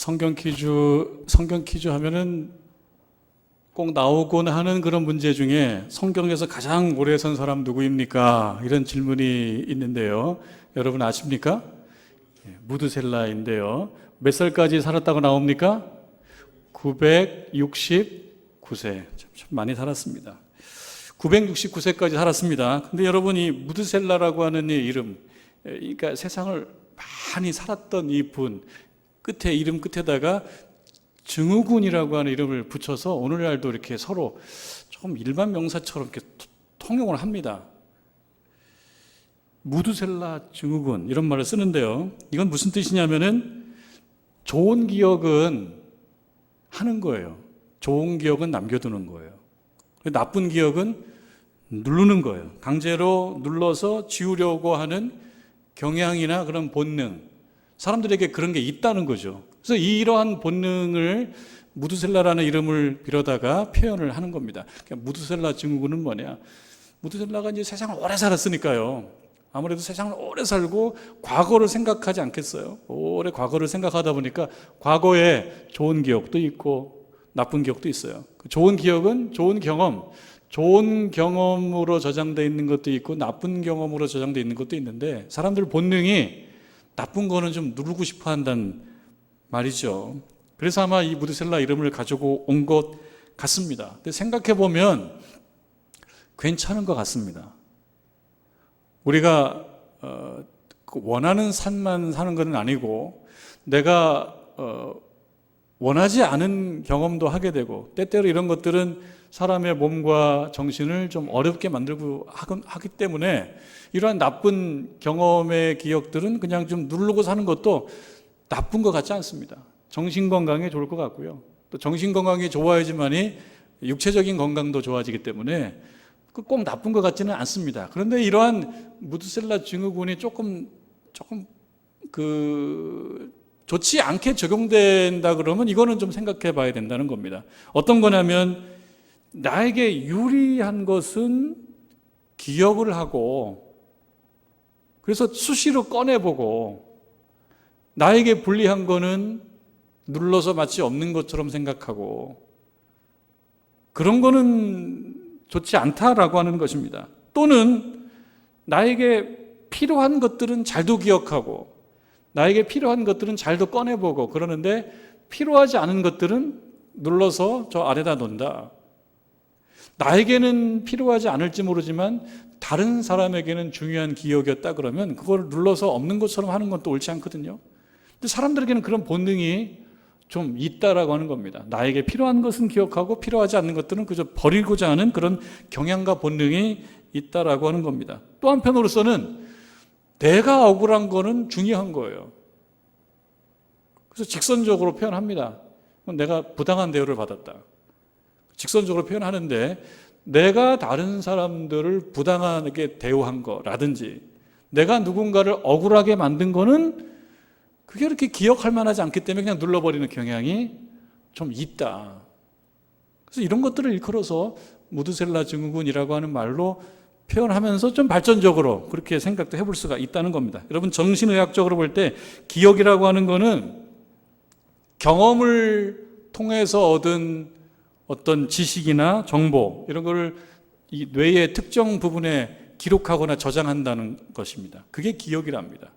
성경 퀴즈 하면은 꼭 나오곤 하는 그런 문제 중에 성경에서 가장 오래 산 사람 누구입니까? 이런 질문이 있는데요. 여러분 아십니까? 무드셀라인데요. 몇 살까지 살았다고 나옵니까? 969세. 참 많이 살았습니다. 969세까지 살았습니다. 근데 여러분, 이 무드셀라라고 하는 이 이름, 그러니까 세상을 많이 살았던 이 분, 이름 끝에다가 증후군이라고 하는 이름을 붙여서 오늘날도 이렇게 서로 조금 일반 명사처럼 이렇게 통용을 합니다. 무드셀라 증후군, 이런 말을 쓰는데요. 이건 무슨 뜻이냐면은 좋은 기억은 하는 거예요. 좋은 기억은 남겨두는 거예요. 나쁜 기억은 누르는 거예요. 강제로 눌러서 지우려고 하는 경향이나 그런 본능, 사람들에게 그런 게 있다는 거죠. 그래서 이러한 본능을 무드셀라라는 이름을 빌어다가 표현을 하는 겁니다. 그러니까 무드셀라 증후군은 뭐냐? 무드셀라가 이제 세상을 오래 살았으니까요. 아무래도 세상을 오래 살고 과거를 생각하지 않겠어요? 오래 과거를 생각하다 보니까 과거에 좋은 기억도 있고 나쁜 기억도 있어요. 좋은 기억은 좋은 경험으로 저장되어 있는 것도 있고 나쁜 경험으로 저장되어 있는 것도 있는데, 사람들 본능이 나쁜 거는 좀 누르고 싶어 한다는 말이죠. 그래서 아마 이 무드셀라 이름을 가지고 온 것 같습니다. 근데 생각해 보면 괜찮은 것 같습니다. 우리가 원하는 삶만 사는 건 아니고, 내가 원하지 않은 경험도 하게 되고, 때때로 이런 것들은 사람의 몸과 정신을 좀 어렵게 만들고 하기 때문에 이러한 나쁜 경험의 기억들은 그냥 좀 누르고 사는 것도 나쁜 것 같지 않습니다. 정신건강에 좋을 것 같고요. 또 정신건강이 좋아야지만이 육체적인 건강도 좋아지기 때문에 꼭 나쁜 것 같지는 않습니다. 그런데 이러한 무드셀라 증후군이 조금 좋지 않게 적용된다 그러면 이거는 좀 생각해 봐야 된다는 겁니다. 어떤 거냐면, 나에게 유리한 것은 기억을 하고, 그래서 수시로 꺼내보고, 나에게 불리한 거는 눌러서 마치 없는 것처럼 생각하고, 그런 거는 좋지 않다라고 하는 것입니다. 또는 나에게 필요한 것들은 잘도 기억하고, 나에게 필요한 것들은 잘도 꺼내보고 그러는데, 필요하지 않은 것들은 눌러서 저 아래다 놓는다. 나에게는 필요하지 않을지 모르지만 다른 사람에게는 중요한 기억이었다 그러면 그걸 눌러서 없는 것처럼 하는 건 또 옳지 않거든요. 근데 사람들에게는 그런 본능이 좀 있다라고 하는 겁니다. 나에게 필요한 것은 기억하고 필요하지 않는 것들은 그저 버리고자 하는 그런 경향과 본능이 있다라고 하는 겁니다. 또 한편으로서는 내가 억울한 거는 중요한 거예요. 그래서 직선적으로 표현합니다. 내가 부당한 대우를 받았다. 직선적으로 표현하는데, 내가 다른 사람들을 부당하게 대우한 거라든지 내가 누군가를 억울하게 만든 거는 그게 그렇게 기억할 만하지 않기 때문에 그냥 눌러버리는 경향이 좀 있다. 그래서 이런 것들을 일컬어서 무드셀라 증후군이라고 하는 말로 표현하면서 좀 발전적으로 그렇게 생각도 해볼 수가 있다는 겁니다. 여러분, 정신의학적으로 볼 때 기억이라고 하는 거는 경험을 통해서 얻은 어떤 지식이나 정보, 이런 거를 이 뇌의 특정 부분에 기록하거나 저장한다는 것입니다. 그게 기억이랍니다.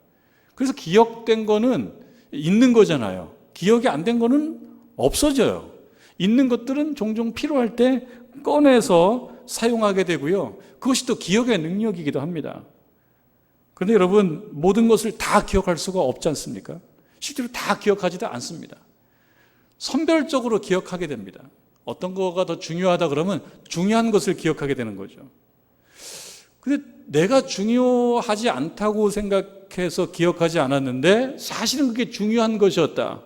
그래서 기억된 거는 있는 거잖아요. 기억이 안 된 거는 없어져요. 있는 것들은 종종 필요할 때 꺼내서 사용하게 되고요. 그것이 또 기억의 능력이기도 합니다. 그런데 여러분, 모든 것을 다 기억할 수가 없지 않습니까? 실제로 다 기억하지도 않습니다. 선별적으로 기억하게 됩니다. 어떤 거가 더 중요하다 그러면 중요한 것을 기억하게 되는 거죠. 근데 내가 중요하지 않다고 생각해서 기억하지 않았는데 사실은 그게 중요한 것이었다.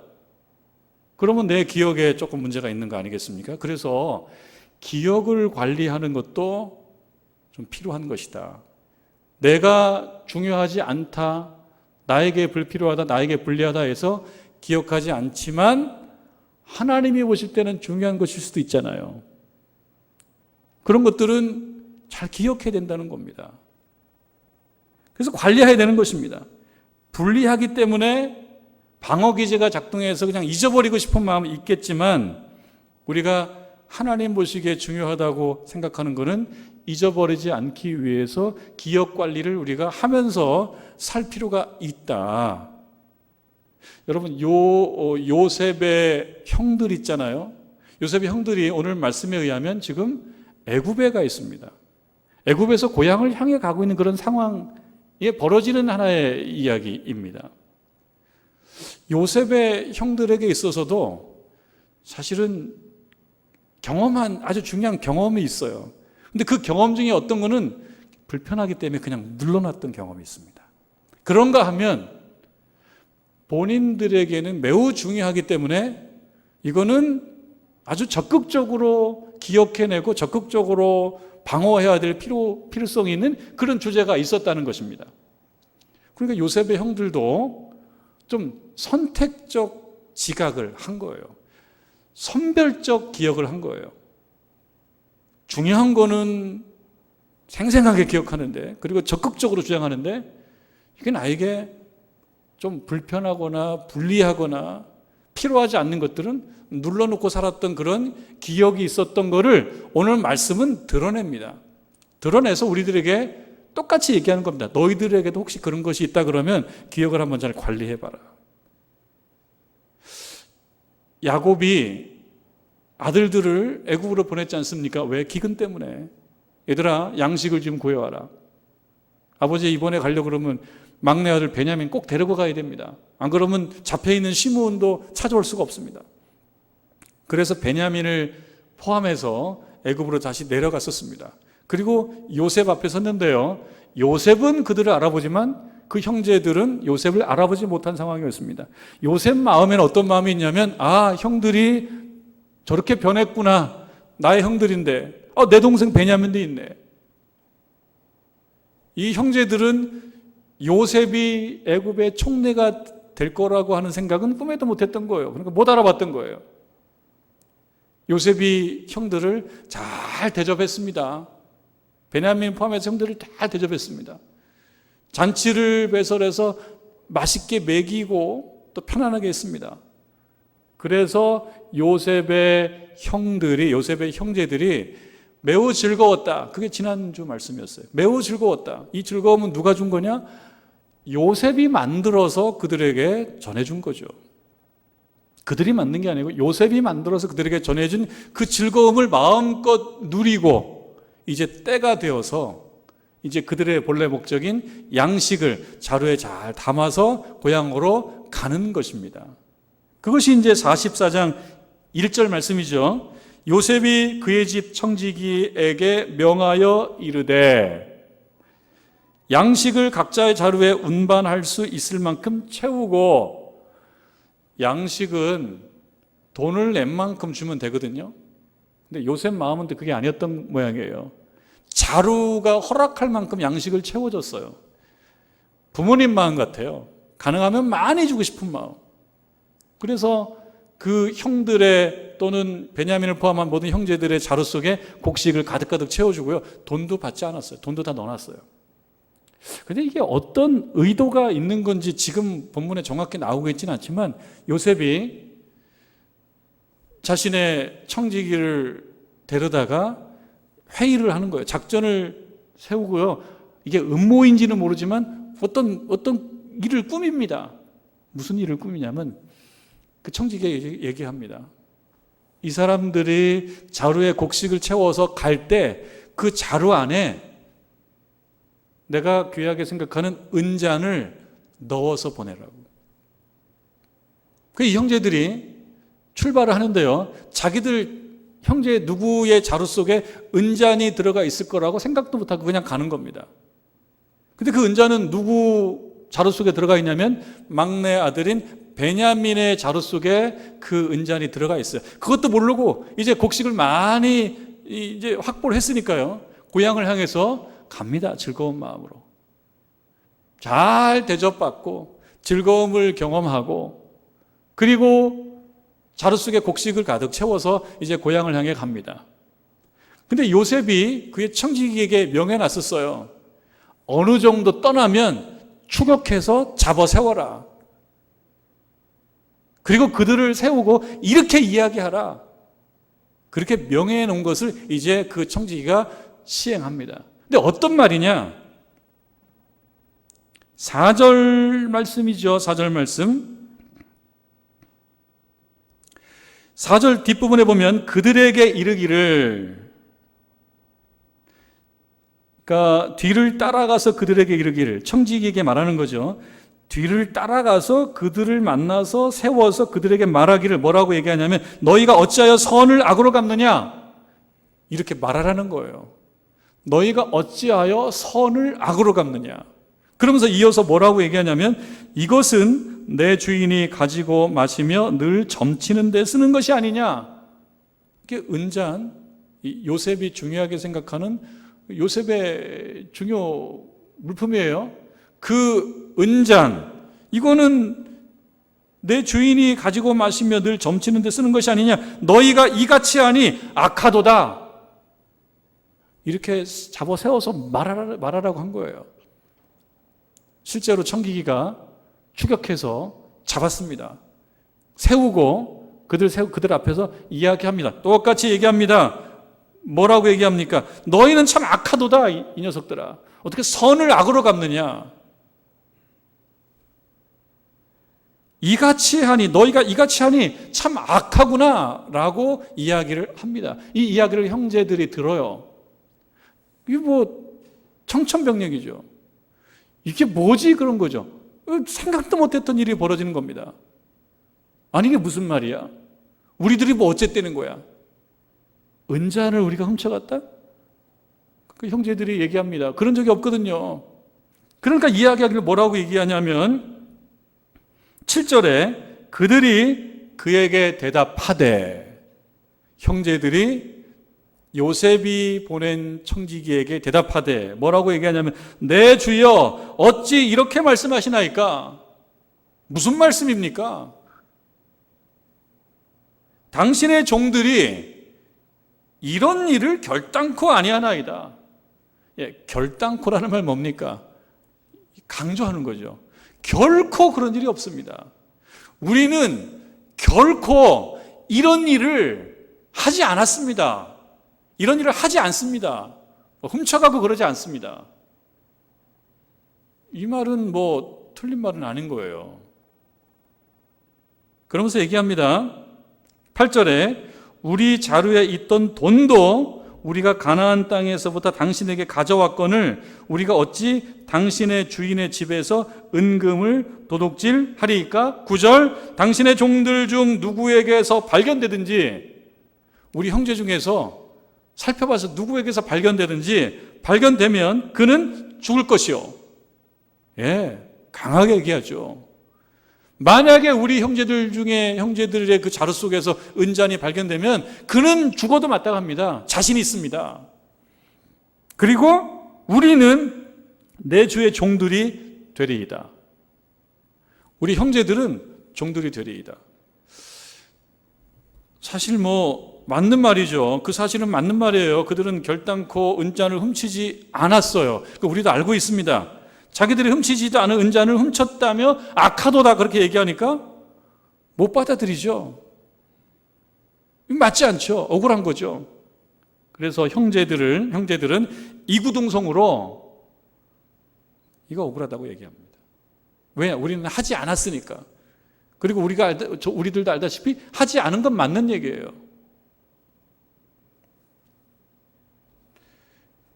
그러면 내 기억에 조금 문제가 있는 거 아니겠습니까? 그래서 기억을 관리하는 것도 좀 필요한 것이다. 내가 중요하지 않다, 나에게 불필요하다, 나에게 불리하다 해서 기억하지 않지만 하나님이 보실 때는 중요한 것일 수도 있잖아요. 그런 것들은 잘 기억해야 된다는 겁니다. 그래서 관리해야 되는 것입니다. 불리하기 때문에 방어 기제가 작동해서 그냥 잊어버리고 싶은 마음이 있겠지만 우리가 하나님 보시기에 중요하다고 생각하는 것은 잊어버리지 않기 위해서 기억 관리를 우리가 하면서 살 필요가 있다. 여러분, 요셉의 형들 있잖아요. 요셉의 형들이 오늘 말씀에 의하면 지금 애굽에 가 있습니다. 애굽에서 고향을 향해 가고 있는 그런 상황에 벌어지는 하나의 이야기입니다. 요셉의 형들에게 있어서도 사실은 경험한 아주 중요한 경험이 있어요. 근데 그 경험 중에 어떤 거는 불편하기 때문에 그냥 눌러놨던 경험이 있습니다. 그런가 하면 본인들에게는 매우 중요하기 때문에 이거는 아주 적극적으로 기억해내고 적극적으로 방어해야 될 필요성이 있는 그런 주제가 있었다는 것입니다. 그러니까 요셉의 형들도 좀 선택적 지각을 한 거예요. 선별적 기억을 한 거예요. 중요한 거는 생생하게 기억하는데, 그리고 적극적으로 주장하는데, 이게 나에게 좀 불편하거나 불리하거나 필요하지 않는 것들은 눌러놓고 살았던 그런 기억이 있었던 거를 오늘 말씀은 드러냅니다. 드러내서 우리들에게 똑같이 얘기하는 겁니다. 너희들에게도 혹시 그런 것이 있다 그러면 기억을 한번 잘 관리해봐라. 야곱이 아들들을 애굽으로 보냈지 않습니까? 왜? 기근 때문에. 얘들아, 양식을 좀 구해와라. 아버지 이번에 가려고 그러면 막내 아들 베냐민 꼭 데리고 가야 됩니다. 안 그러면 잡혀있는 시므온도 찾아올 수가 없습니다. 그래서 베냐민을 포함해서 애굽으로 다시 내려갔었습니다. 그리고 요셉 앞에 섰는데요, 요셉은 그들을 알아보지만 그 형제들은 요셉을 알아보지 못한 상황이었습니다. 요셉 마음에는 어떤 마음이 있냐면, 아, 형들이 저렇게 변했구나. 나의 형들인데 내 동생 베냐민도 있네. 이 형제들은 요셉이 애굽의 총리가 될 거라고 하는 생각은 꿈에도 못했던 거예요. 그러니까 못 알아봤던 거예요. 요셉이 형들을 잘 대접했습니다. 베냐민 포함해서 형들을 잘 대접했습니다. 잔치를 배설해서 맛있게 먹이고 또 편안하게 했습니다. 그래서 요셉의 형제들이 매우 즐거웠다. 그게 지난주 말씀이었어요. 매우 즐거웠다. 이 즐거움은 누가 준 거냐? 요셉이 만들어서 그들에게 전해준 거죠. 그들이 만든 게 아니고 요셉이 만들어서 그들에게 전해준 그 즐거움을 마음껏 누리고 이제 때가 되어서 이제 그들의 본래 목적인 양식을 자루에 잘 담아서 고향으로 가는 것입니다. 그것이 이제 44장 1절 말씀이죠. 요셉이 그의 집 청지기에게 명하여 이르되 양식을 각자의 자루에 운반할 수 있을 만큼 채우고, 양식은 돈을 낸 만큼 주면 되거든요. 근데 요셉 마음은 그게 아니었던 모양이에요. 자루가 허락할 만큼 양식을 채워줬어요. 부모님 마음 같아요. 가능하면 많이 주고 싶은 마음. 그래서 그 형들의 또는 베냐민을 포함한 모든 형제들의 자루 속에 곡식을 가득가득 채워주고요. 돈도 받지 않았어요. 돈도 다 넣어놨어요. 그런데 이게 어떤 의도가 있는 건지 지금 본문에 정확히 나오고 있지는 않지만, 요셉이 자신의 청지기를 데려다가 회의를 하는 거예요. 작전을 세우고요. 이게 음모인지는 모르지만 어떤 일을 꾸밉니다. 무슨 일을 꾸미냐면 그 청지기에 얘기합니다. 이 사람들이 자루에 곡식을 채워서 갈 때 그 자루 안에 내가 귀하게 생각하는 은잔을 넣어서 보내라고. 이 형제들이 출발을 하는데요, 자기들 형제 누구의 자루 속에 은잔이 들어가 있을 거라고 생각도 못하고 그냥 가는 겁니다. 근데 그 은잔은 누구 자루 속에 들어가 있냐면 막내 아들인 베냐민의 자루 속에 그 은잔이 들어가 있어요. 그것도 모르고 이제 곡식을 많이 이제 확보를 했으니까요, 고향을 향해서 갑니다. 즐거운 마음으로. 잘 대접받고 즐거움을 경험하고, 그리고 자루 속에 곡식을 가득 채워서 이제 고향을 향해 갑니다. 근데 요셉이 그의 청지기에게 명해놨었어요. 어느 정도 떠나면 추격해서 잡아 세워라. 그리고 그들을 세우고 이렇게 이야기하라. 그렇게 명해해 놓은 것을 이제 그 청지기가 시행합니다. 근데 어떤 말이냐? 4절 말씀이죠. 4절 말씀. 4절 뒷부분에 보면 그들에게 이르기를, 그러니까 뒤를 따라가서 그들에게 이르기를, 청지기에게 말하는 거죠. 뒤를 따라가서 그들을 만나서 세워서 그들에게 말하기를, 뭐라고 얘기하냐면 너희가 어찌하여 선을 악으로 갚느냐, 이렇게 말하라는 거예요. 너희가 어찌하여 선을 악으로 갚느냐. 그러면서 이어서 뭐라고 얘기하냐면 이것은 내 주인이 가지고 마시며 늘 점치는 데 쓰는 것이 아니냐. 이게 은잔, 요셉이 중요하게 생각하는 요셉의 중요 물품이에요. 그 은잔, 이거는 내 주인이 가지고 마시며 늘 점치는 데 쓰는 것이 아니냐. 너희가 이같이 하니 악하도다. 이렇게 잡아 세워서 말하라고 한 거예요. 실제로 청지기가 추격해서 잡았습니다. 세우고 그들 앞에서 이야기합니다. 똑같이 얘기합니다. 뭐라고 얘기합니까? 너희는 참 악하도다, 이 녀석들아. 어떻게 선을 악으로 갚느냐. 이같이 하니, 너희가 이같이 하니 참 악하구나 라고 이야기를 합니다. 이 이야기를 형제들이 들어요. 이게 뭐 청천벽력이죠. 이게 뭐지? 그런 거죠. 생각도 못했던 일이 벌어지는 겁니다. 아니 이게 무슨 말이야? 우리들이 뭐 어쨌다는 거야? 은잔을 우리가 훔쳐갔다? 그 형제들이 얘기합니다. 그런 적이 없거든요. 그러니까 이야기하기를 뭐라고 얘기하냐면 7절에 그들이 그에게 대답하되, 형제들이 요셉이 보낸 청지기에게 대답하되 뭐라고 얘기하냐면 내 주여 어찌 이렇게 말씀하시나이까? 무슨 말씀입니까? 당신의 종들이 이런 일을 결단코 아니하나이다. 예, 결단코라는 말 뭡니까? 강조하는 거죠. 결코 그런 일이 없습니다. 우리는 결코 이런 일을 하지 않았습니다. 이런 일을 하지 않습니다. 훔쳐가고 그러지 않습니다. 이 말은 뭐 틀린 말은 아닌 거예요. 그러면서 얘기합니다. 8절에 우리 자루에 있던 돈도 우리가 가나안 땅에서부터 당신에게 가져왔거늘 우리가 어찌 당신의 주인의 집에서 은금을 도둑질하리이까? 9절 당신의 종들 중 누구에게서 발견되든지, 우리 형제 중에서 살펴봐서 누구에게서 발견되면 그는 죽을 것이요. 예, 강하게 얘기하죠. 만약에 우리 형제들 중에 형제들의 그 자루 속에서 은잔이 발견되면 그는 죽어도 마땅합니다. 자신이 있습니다. 그리고 우리는 내 주의 종들이 되리이다. 우리 형제들은 종들이 되리이다. 사실 뭐 맞는 말이죠. 그 사실은 맞는 말이에요. 그들은 결단코 은잔을 훔치지 않았어요. 우리도 알고 있습니다. 자기들이 훔치지도 않은 은잔을 훔쳤다며 악하도다 그렇게 얘기하니까 못 받아들이죠. 맞지 않죠. 억울한 거죠. 그래서 형제들은 이구동성으로 이거 억울하다고 얘기합니다. 왜? 우리는 하지 않았으니까. 그리고 우리들도 알다시피 하지 않은 건 맞는 얘기예요.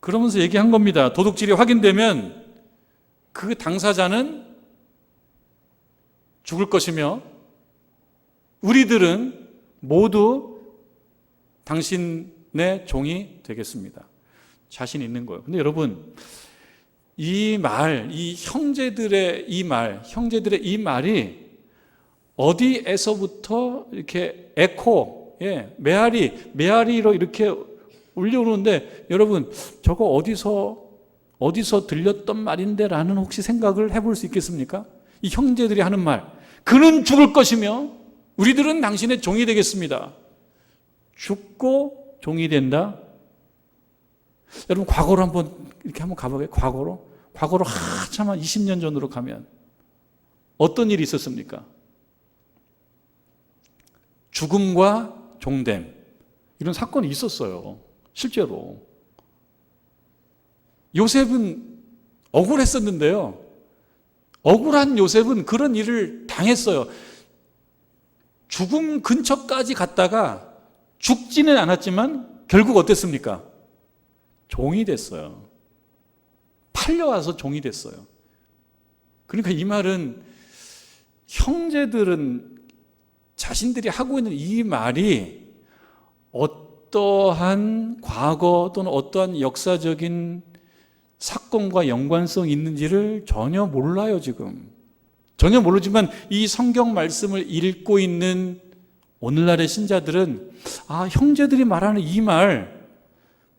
그러면서 얘기한 겁니다. 도둑질이 확인되면 그 당사자는 죽을 것이며 우리들은 모두 당신의 종이 되겠습니다. 자신 있는 거예요. 근데 여러분, 이 형제들의 이 말이 어디에서부터 이렇게 메아리로 이렇게 울려오는데, 여러분, 저거 어디서 들렸던 말인데 라는 혹시 생각을 해볼 수 있겠습니까? 이 형제들이 하는 말, 그는 죽을 것이며 우리들은 당신의 종이 되겠습니다. 죽고 종이 된다. 여러분, 과거로 한번 가볼까요? 과거로 한참 한 20년 전으로 가면 어떤 일이 있었습니까? 죽음과 종됨, 이런 사건이 있었어요. 실제로. 요셉은 억울했었는데요. 억울한 요셉은 그런 일을 당했어요. 죽음 근처까지 갔다가 죽지는 않았지만 결국 어땠습니까? 종이 됐어요. 팔려와서 종이 됐어요. 그러니까 이 말은 형제들은 자신들이 하고 있는 이 말이 어떠한 과거 또는 어떠한 역사적인 사건과 연관성이 있는지를 전혀 몰라요, 지금. 전혀 모르지만 이 성경 말씀을 읽고 있는 오늘날의 신자들은 형제들이 말하는 이 말,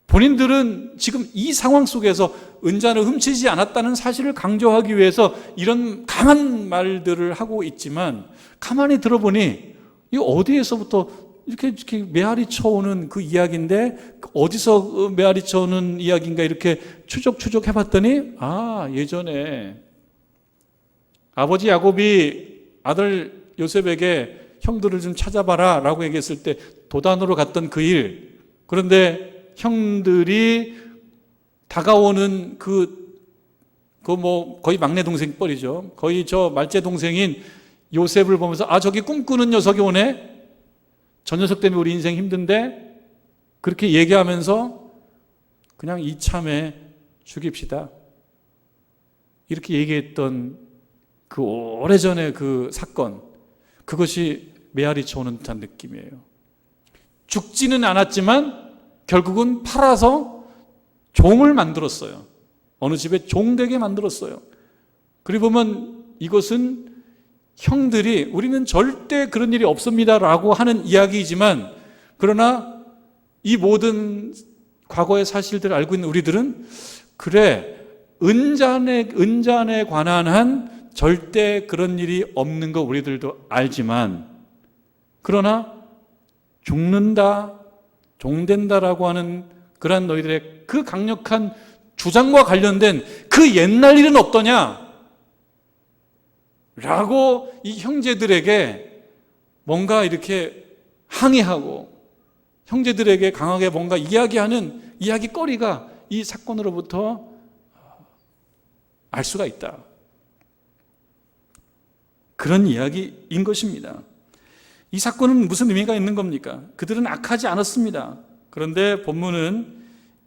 본인들은 지금 이 상황 속에서 은잔을 훔치지 않았다는 사실을 강조하기 위해서 이런 강한 말들을 하고 있지만 가만히 들어보니 이 어디에서부터 이렇게 메아리 쳐오는 그 이야기인데 어디서 메아리 쳐오는 이야기인가 이렇게 추적 해봤더니 예전에 아버지 야곱이 아들 요셉에게 형들을 좀 찾아봐라 라고 얘기했을 때 도단으로 갔던 그 일, 그런데 형들이 다가오는 거의 막내 동생 뻘이죠. 거의 저 말째 동생인 요셉을 보면서 저기 꿈꾸는 녀석이 오네. 저 녀석 때문에 우리 인생 힘든데, 그렇게 얘기하면서 그냥 이참에 죽입시다, 이렇게 얘기했던 그 오래전의 그 사건, 그것이 메아리 쳐오는 듯한 느낌이에요. 죽지는 않았지만 결국은 팔아서 종을 만들었어요. 어느 집에 종되게 만들었어요. 그리고 보면 이것은 형들이 우리는 절대 그런 일이 없습니다라고 하는 이야기이지만, 그러나 이 모든 과거의 사실들을 알고 있는 우리들은 그래, 은잔에 관한 한 절대 그런 일이 없는 거 우리들도 알지만, 그러나 죽는다, 종된다라고 하는 그러한 너희들의 그 강력한 주장과 관련된 그 옛날 일은 어떠냐? 라고 이 형제들에게 뭔가 이렇게 항의하고 형제들에게 강하게 뭔가 이야기하는 이야기거리가 이 사건으로부터 알 수가 있다. 그런 이야기인 것입니다. 이 사건은 무슨 의미가 있는 겁니까? 그들은 악하지 않았습니다. 그런데 본문은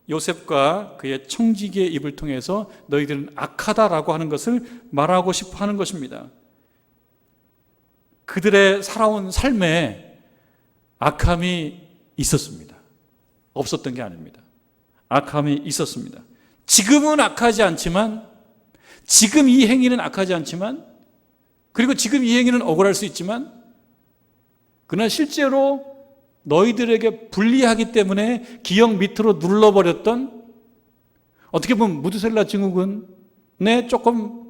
요셉과 그의 청지기의 입을 통해서 너희들은 악하다라고 하는 것을 말하고 싶어 하는 것입니다. 그들의 살아온 삶에 악함이 있었습니다. 없었던 게 아닙니다. 악함이 있었습니다. 지금은 악하지 않지만, 지금 이 행위는 악하지 않지만, 그리고 지금 이 행위는 억울할 수 있지만, 그러나 실제로 너희들에게 불리하기 때문에 기억 밑으로 눌러버렸던, 어떻게 보면 무드셀라 증후군에 조금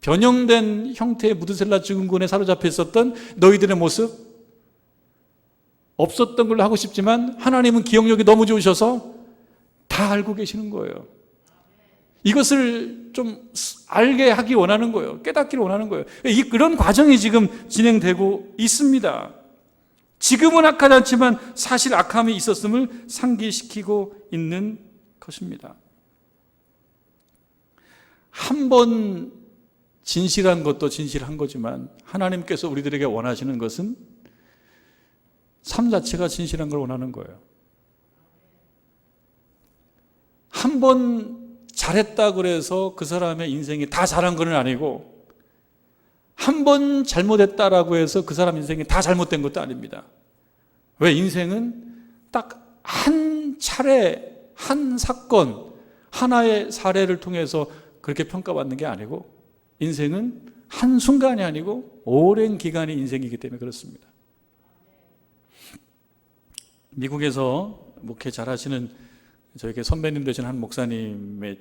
변형된 형태의 무드셀라 증후군에 사로잡혀 있었던 너희들의 모습, 없었던 걸로 하고 싶지만 하나님은 기억력이 너무 좋으셔서 다 알고 계시는 거예요. 이것을 좀 알게 하기 원하는 거예요. 깨닫기를 원하는 거예요. 그런 과정이 지금 진행되고 있습니다. 지금은 악하지 않지만 사실 악함이 있었음을 상기시키고 있는 것입니다. 한 번 진실한 것도 진실한 거지만 하나님께서 우리들에게 원하시는 것은 삶 자체가 진실한 걸 원하는 거예요. 한 번 잘했다 그래서 그 사람의 인생이 다 잘한 건 아니고, 한 번 잘못했다라고 해서 그 사람 인생이 다 잘못된 것도 아닙니다. 왜? 인생은 딱 한 차례, 한 사건, 하나의 사례를 통해서 그렇게 평가받는 게 아니고, 인생은 한순간이 아니고 오랜 기간이 인생이기 때문에 그렇습니다. 미국에서 목회 잘하시는 저에게 선배님 되신 한 목사님의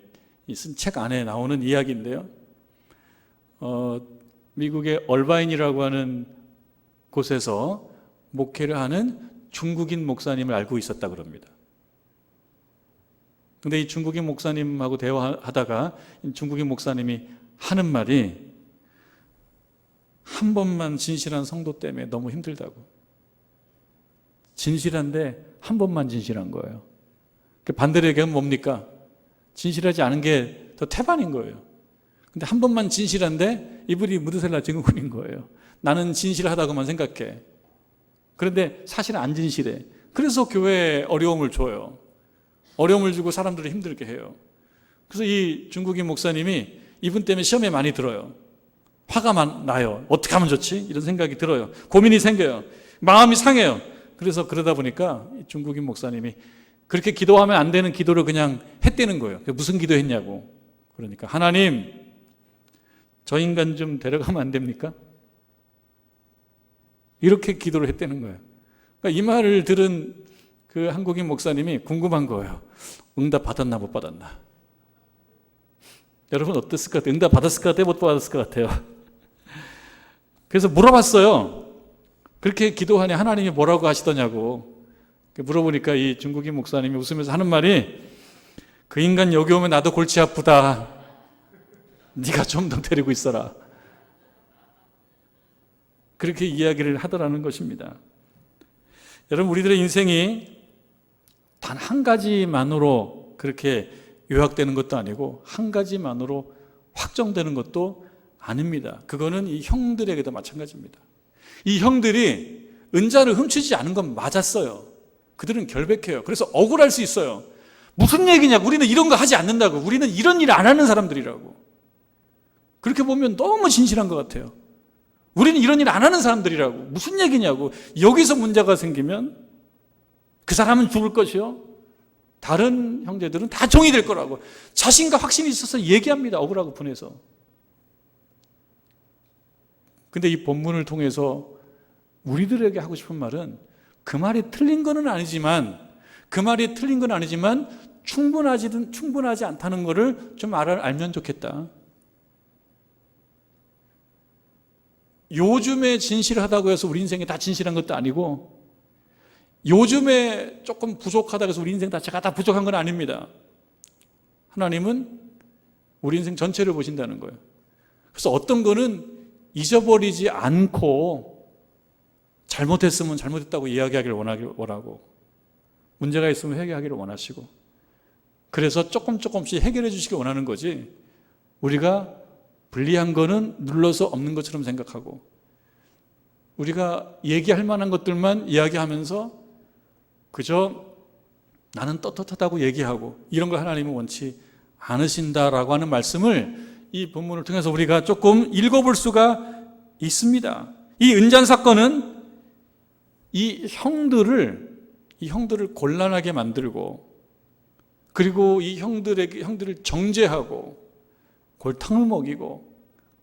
쓴 책 안에 나오는 이야기인데요. 미국의 얼바인이라고 하는 곳에서 목회를 하는 중국인 목사님을 알고 있었다 그럽니다. 근데 이 중국인 목사님하고 대화하다가 중국인 목사님이 하는 말이, 한 번만 진실한 성도 때문에 너무 힘들다고. 진실한데 한 번만 진실한 거예요. 반대로 얘기하면 뭡니까? 진실하지 않은 게 더 태반인 거예요. 근데 한 번만 진실한데 이분이 무드셀라 증후군인 거예요. 나는 진실하다고만 생각해. 그런데 사실은 안 진실해. 그래서 교회에 어려움을 줘요. 어려움을 주고 사람들을 힘들게 해요. 그래서 이 중국인 목사님이 이분 때문에 시험에 많이 들어요. 화가 나요. 어떻게 하면 좋지? 이런 생각이 들어요. 고민이 생겨요. 마음이 상해요. 그래서 그러다 보니까 중국인 목사님이 그렇게 기도하면 안 되는 기도를 그냥 했다는 거예요. 무슨 기도했냐고. 그러니까 하나님, 저 인간 좀 데려가면 안 됩니까? 이렇게 기도를 했다는 거예요. 그러니까 이 말을 들은 그 한국인 목사님이 궁금한 거예요. 응답 받았나 못 받았나? 여러분 어땠을 것 같아요? 응답 받았을 것 같아요? 못 받았을 것 같아요? 그래서 물어봤어요. 그렇게 기도하니 하나님이 뭐라고 하시더냐고. 물어보니까 이 중국인 목사님이 웃으면서 하는 말이 그 인간 여기 오면 나도 골치 아프다. 네가 좀 더 데리고 있어라. 그렇게 이야기를 하더라는 것입니다. 여러분 우리들의 인생이 단 한 가지만으로 그렇게 요약되는 것도 아니고 한 가지만으로 확정되는 것도 아닙니다. 그거는 이 형들에게도 마찬가지입니다. 이 형들이 은자를 훔치지 않은 건 맞았어요. 그들은 결백해요. 그래서 억울할 수 있어요. 무슨 얘기냐고. 우리는 이런 거 하지 않는다고. 우리는 이런 일 안 하는 사람들이라고. 그렇게 보면 너무 진실한 것 같아요. 우리는 이런 일 안 하는 사람들이라고. 무슨 얘기냐고. 여기서 문제가 생기면 그 사람은 죽을 것이요, 다른 형제들은 다 종이 될 거라고 자신과 확신이 있어서 얘기합니다. 억울하고 분해서. 근데 이 본문을 통해서 우리들에게 하고 싶은 말은 그 말이 틀린 건 아니지만 충분하지 않다는 것을 좀 알면 좋겠다. 요즘에 진실하다고 해서 우리 인생이 다 진실한 것도 아니고, 요즘에 조금 부족하다고 해서 우리 인생 자체가 다 부족한 건 아닙니다. 하나님은 우리 인생 전체를 보신다는 거예요. 그래서 어떤 거는 잊어버리지 않고 잘못했으면 잘못했다고 이야기하기를 원하고, 문제가 있으면 해결하기를 원하시고, 그래서 조금씩 해결해 주시길 원하는 거지, 우리가 불리한 거는 눌러서 없는 것처럼 생각하고 우리가 얘기할 만한 것들만 이야기하면서 그저 나는 떳떳하다고 얘기하고 이런 걸 하나님은 원치 않으신다라고 하는 말씀을 이 본문을 통해서 우리가 조금 읽어볼 수가 있습니다. 이 은잔 사건은 이 형들을 곤란하게 만들고, 그리고 이 형들을 정죄하고 골탕을 먹이고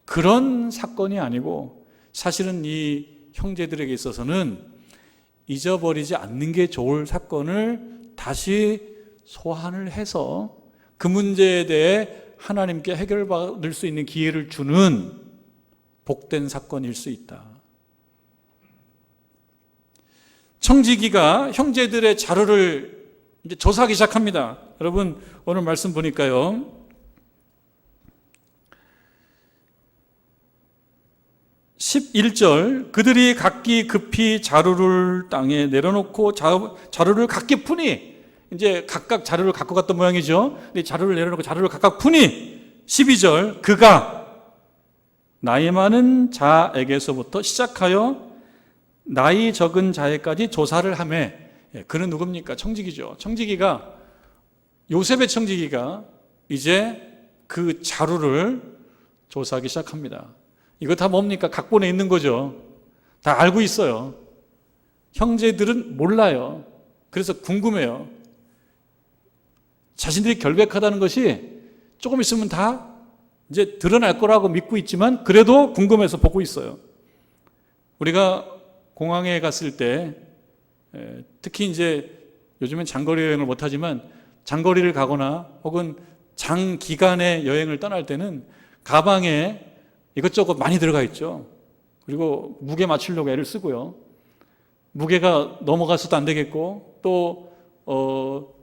그런 사건이 아니고, 사실은 이 형제들에게 있어서는 잊어버리지 않는 게 좋을 사건을 다시 소환을 해서 그 문제에 대해 하나님께 해결받을 수 있는 기회를 주는 복된 사건일 수 있다. 청지기가 형제들의 자료를 이제 조사하기 시작합니다. 여러분 오늘 말씀 보니까요, 11절, 그들이 각기 급히 자루를 땅에 내려놓고 자루를 각기 푸니, 이제 각각 자루를 갖고 갔던 모양이죠. 근데 자루를 내려놓고 자루를 각각 푸니, 12절, 그가 나이 많은 자에게서부터 시작하여 나이 적은 자에까지 조사를 하며, 그는 누굽니까? 청지기죠. 청지기가, 요셉의 청지기가 이제 그 자루를 조사하기 시작합니다. 이거 다 뭡니까? 각본에 있는 거죠. 다 알고 있어요. 형제들은 몰라요. 그래서 궁금해요. 자신들이 결백하다는 것이 조금 있으면 다 이제 드러날 거라고 믿고 있지만 그래도 궁금해서 보고 있어요. 우리가 공항에 갔을 때, 특히 이제 요즘엔 장거리 여행을 못하지만 장거리를 가거나 혹은 장기간의 여행을 떠날 때는 가방에 이것저것 많이 들어가 있죠. 그리고 무게 맞추려고 애를 쓰고요. 무게가 넘어가서도 안 되겠고, 또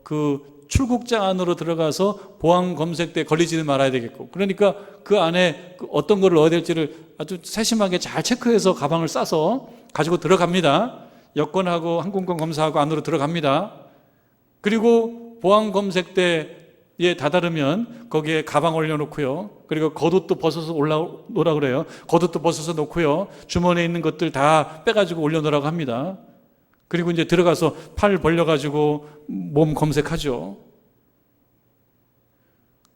그 출국장 안으로 들어가서 보안 검색대에 걸리지는 말아야 되겠고, 그러니까 그 안에 어떤 걸 넣어야 될지를 아주 세심하게 잘 체크해서 가방을 싸서 가지고 들어갑니다. 여권하고 항공권 검사하고 안으로 들어갑니다. 그리고 보안 검색대에 다다르면 거기에 가방 올려놓고요. 그리고 겉옷도 벗어서 올라오라 그래요. 겉옷도 벗어서 놓고요. 주머니에 있는 것들 다 빼가지고 올려놓으라고 합니다. 그리고 이제 들어가서 팔 벌려가지고 몸 검색하죠.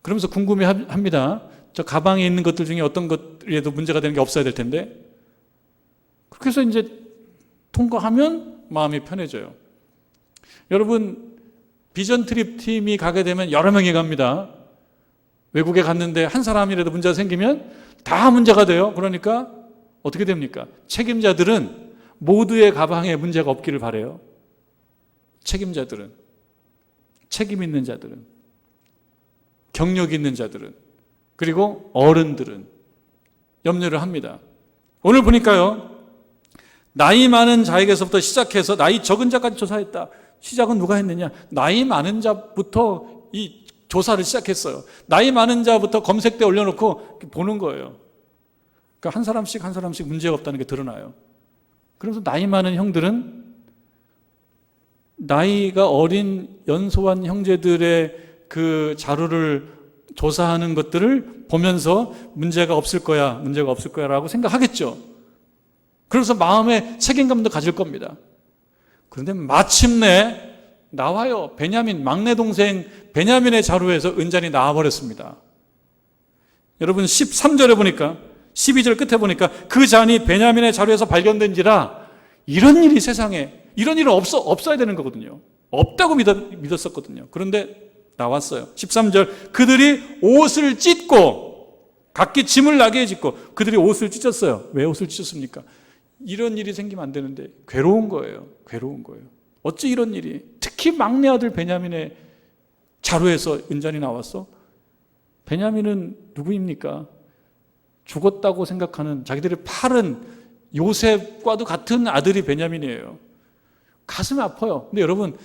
그러면서 궁금해 합니다. 저 가방에 있는 것들 중에 어떤 것이라도 문제가 되는 게 없어야 될 텐데. 그렇게 해서 이제 통과하면 마음이 편해져요. 여러분, 비전 트립 팀이 가게 되면 여러 명이 갑니다. 외국에 갔는데 한 사람이라도 문제가 생기면 다 문제가 돼요. 그러니까 어떻게 됩니까? 책임자들은 모두의 가방에 문제가 없기를 바라요. 책임자들은, 책임 있는 자들은, 경력 있는 자들은, 그리고 어른들은 염려를 합니다. 오늘 보니까요, 나이 많은 자에게서부터 시작해서 나이 적은 자까지 조사했다. 시작은 누가 했느냐? 나이 많은 자부터 이 조사를 시작했어요. 나이 많은 자부터 검색대에 올려놓고 보는 거예요. 그러니까 한 사람씩 문제가 없다는 게 드러나요. 그래서 나이 많은 형들은 나이가 어린 연소한 형제들의 그 자료를 조사하는 것들을 보면서 문제가 없을 거야 라고 생각하겠죠. 그래서 마음의 책임감도 가질 겁니다. 그런데 마침내 나와요. 베냐민, 막내 동생 베냐민의 자루에서 은잔이 나와버렸습니다. 여러분 13절에 보니까 12절 끝에 보니까 그 잔이 베냐민의 자루에서 발견된지라. 이런 일이 세상에, 이런 일은 없어야 되는 거거든요. 없다고 믿었었거든요. 그런데 나왔어요. 13절, 그들이 옷을 찢고 각기 짐을 나게 찢고. 그들이 옷을 찢었어요. 왜 옷을 찢었습니까? 이런 일이 생기면 안 되는데 괴로운 거예요. 어찌 이런 일이, 특히 막내 아들 베냐민의 자루에서 은잔이 나왔어? 베냐민은 누구입니까? 죽었다고 생각하는, 자기들이 팔은 요셉과도 같은 아들이 베냐민이에요. 가슴이 아파요. 근데 여러분,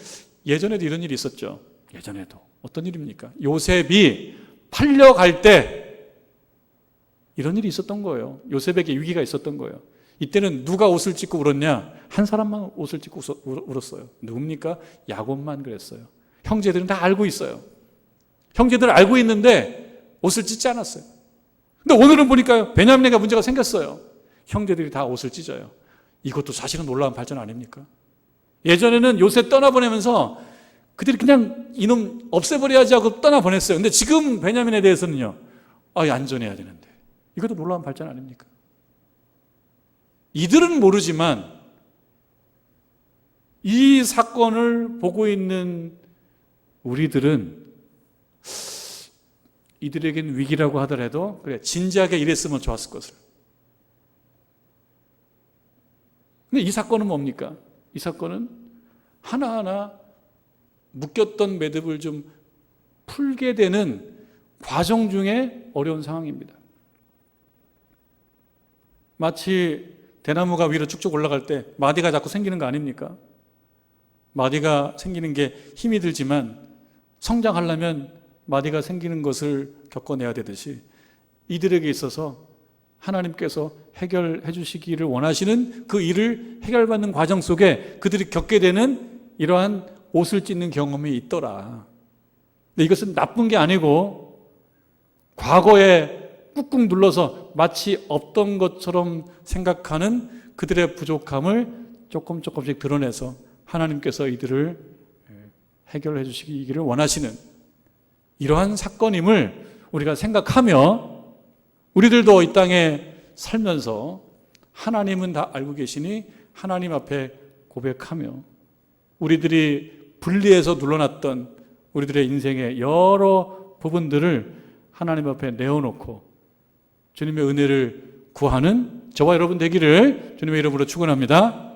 예전에도 이런 일이 있었죠. 예전에도. 어떤 일입니까? 요셉이 팔려갈 때 이런 일이 있었던 거예요. 요셉에게 위기가 있었던 거예요. 이때는 누가 옷을 찢고 울었냐? 한 사람만 옷을 찢고 울었어요. 누굽니까? 야곱만 그랬어요. 형제들은 다 알고 있어요. 형제들은 알고 있는데 옷을 찢지 않았어요. 근데 오늘은 보니까요, 베냐민에게 문제가 생겼어요. 형제들이 다 옷을 찢어요. 이것도 사실은 놀라운 발전 아닙니까? 예전에는 요셉 떠나보내면서 그들이 그냥 이놈 없애버려야지 하고 떠나보냈어요. 근데 지금 베냐민에 대해서는요, 얌전해야 되는데. 이것도 놀라운 발전 아닙니까? 이들은 모르지만 이 사건을 보고 있는 우리들은 이들에겐 위기라고 하더라도 그래, 진지하게 일했으면 좋았을 것을. 근데 이 사건은 뭡니까? 이 사건은 하나하나 묶였던 매듭을 좀 풀게 되는 과정 중에 어려운 상황입니다. 마치 대나무가 위로 쭉쭉 올라갈 때 마디가 자꾸 생기는 거 아닙니까? 마디가 생기는 게 힘이 들지만 성장하려면 마디가 생기는 것을 겪어내야 되듯이 이들에게 있어서 하나님께서 해결해 주시기를 원하시는 그 일을 해결받는 과정 속에 그들이 겪게 되는 이러한 옷을 찢는 경험이 있더라. 근데 이것은 나쁜 게 아니고 과거에 꾹꾹 눌러서 마치 없던 것처럼 생각하는 그들의 부족함을 조금씩 드러내서 하나님께서 이들을 해결해 주시기를 원하시는 이러한 사건임을 우리가 생각하며 우리들도 이 땅에 살면서 하나님은 다 알고 계시니 하나님 앞에 고백하며 우리들이 분리해서 눌러놨던 우리들의 인생의 여러 부분들을 하나님 앞에 내어놓고 주님의 은혜를 구하는 저와 여러분 되기를 주님의 이름으로 축원합니다.